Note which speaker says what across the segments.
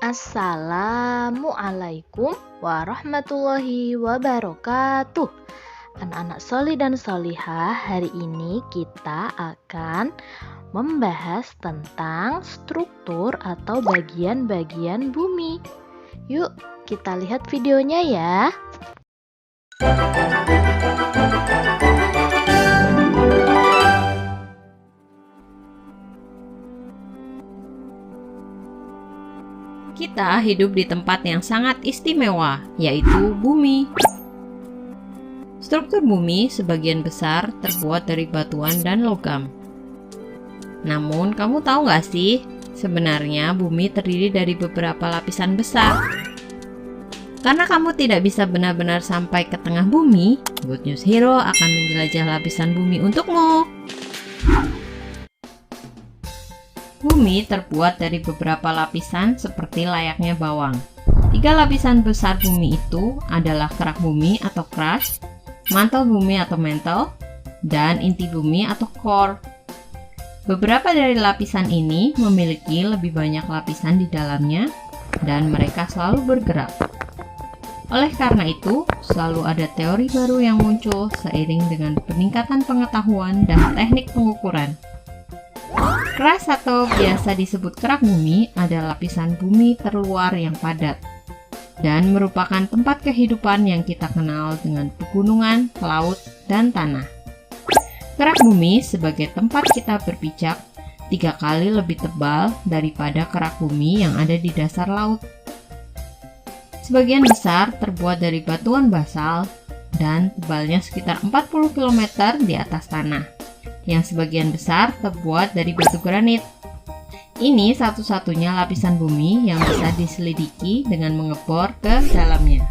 Speaker 1: Assalamualaikum warahmatullahi wabarakatuh. Anak-anak solih dan solihah, hari ini kita akan membahas tentang struktur atau bagian-bagian bumi. Yuk, kita lihat videonya ya.
Speaker 2: Kita hidup di tempat yang sangat istimewa, yaitu bumi. Struktur bumi sebagian besar terbuat dari batuan dan logam. Namun, kamu tahu nggak sih, sebenarnya bumi terdiri dari beberapa lapisan besar. Karena kamu tidak bisa benar-benar sampai ke tengah bumi, Good News Hero akan menjelajah lapisan bumi untukmu. Bumi terbuat dari beberapa lapisan seperti layaknya bawang. 3 lapisan besar bumi itu adalah kerak bumi atau crust, mantel bumi atau mantle, dan inti bumi atau core. Beberapa dari lapisan ini memiliki lebih banyak lapisan di dalamnya dan mereka selalu bergerak. Oleh karena itu, selalu ada teori baru yang muncul seiring dengan peningkatan pengetahuan dan teknik pengukuran. Crust atau biasa disebut kerak bumi adalah lapisan bumi terluar yang padat dan merupakan tempat kehidupan yang kita kenal dengan pegunungan, laut, dan tanah. Kerak bumi sebagai tempat kita berpijak 3 kali lebih tebal daripada kerak bumi yang ada di dasar laut. Sebagian besar terbuat dari batuan basal dan tebalnya sekitar 40 km di atas tanah, yang sebagian besar terbuat dari batu granit. Ini satu-satunya lapisan bumi yang bisa diselidiki dengan mengebor ke dalamnya.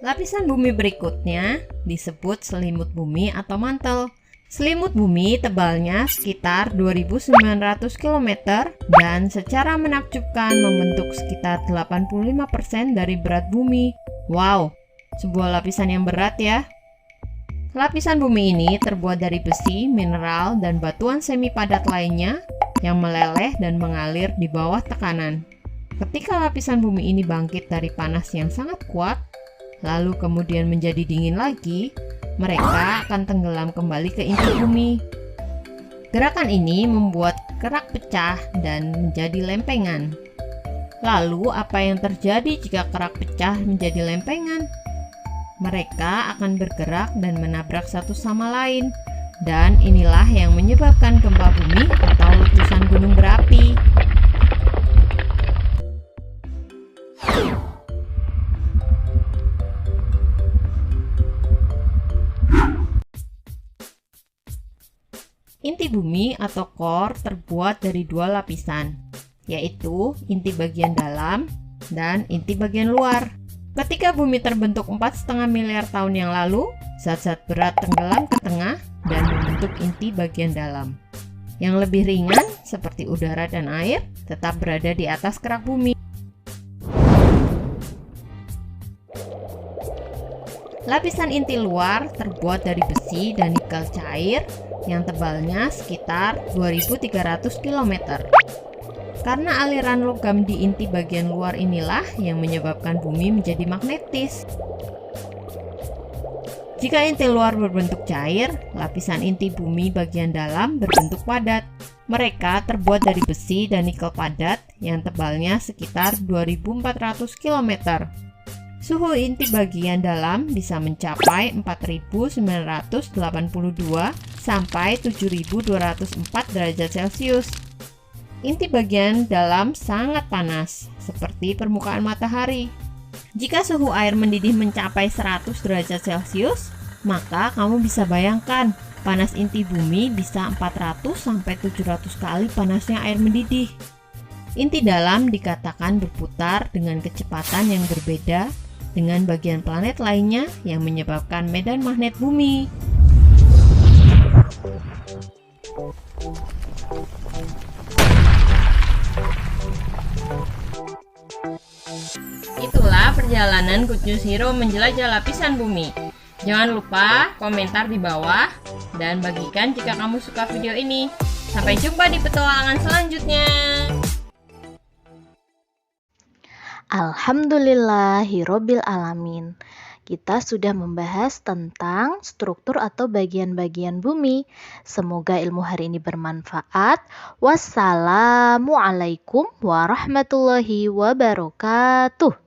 Speaker 2: Lapisan bumi berikutnya disebut selimut bumi atau mantel. Selimut bumi tebalnya sekitar 2.900 km dan secara menakjubkan membentuk sekitar 85% dari berat bumi. Wow, sebuah lapisan yang berat ya. Lapisan bumi ini terbuat dari besi, mineral, dan batuan semi padat lainnya yang meleleh dan mengalir di bawah tekanan. Ketika lapisan bumi ini bangkit dari panas yang sangat kuat, lalu kemudian menjadi dingin lagi, mereka akan tenggelam kembali ke inti bumi. Gerakan ini membuat kerak pecah dan menjadi lempengan. Lalu, apa yang terjadi jika kerak pecah menjadi lempengan? Mereka akan bergerak dan menabrak satu sama lain, dan inilah yang menyebabkan gempa bumi atau letusan gunung berapi. Inti bumi atau core terbuat dari 2 lapisan, yaitu inti bagian dalam dan inti bagian luar. Ketika bumi terbentuk 4,5 miliar tahun yang lalu, zat-zat berat tenggelam ke tengah dan membentuk inti bagian dalam. Yang lebih ringan, seperti udara dan air, tetap berada di atas kerak bumi. Lapisan inti luar terbuat dari besi dan nikel cair yang tebalnya sekitar 2.300 km. Karena aliran logam di inti bagian luar inilah yang menyebabkan bumi menjadi magnetis. Jika inti luar berbentuk cair, lapisan inti bumi bagian dalam berbentuk padat. Mereka terbuat dari besi dan nikel padat yang tebalnya sekitar 2.400 km. Suhu inti bagian dalam bisa mencapai 4.982 sampai 7.204 derajat Celcius. Inti bagian dalam sangat panas, seperti permukaan matahari. Jika suhu air mendidih mencapai 100 derajat Celcius, maka kamu bisa bayangkan panas inti bumi bisa 400 sampai 700 kali panasnya air mendidih. Inti dalam dikatakan berputar dengan kecepatan yang berbeda dengan bagian planet lainnya yang menyebabkan medan magnet bumi. Itulah perjalanan perjalanan Good News Hero menjelajah lapisan bumi. Jangan lupa komentar di bawah dan bagikan jika kamu suka video ini. Sampai jumpa di petualangan selanjutnya.
Speaker 1: Alhamdulillahirobbil alamin. Kita sudah membahas tentang struktur atau bagian-bagian bumi. Semoga ilmu hari ini bermanfaat. Wassalamualaikum warahmatullahi wabarakatuh.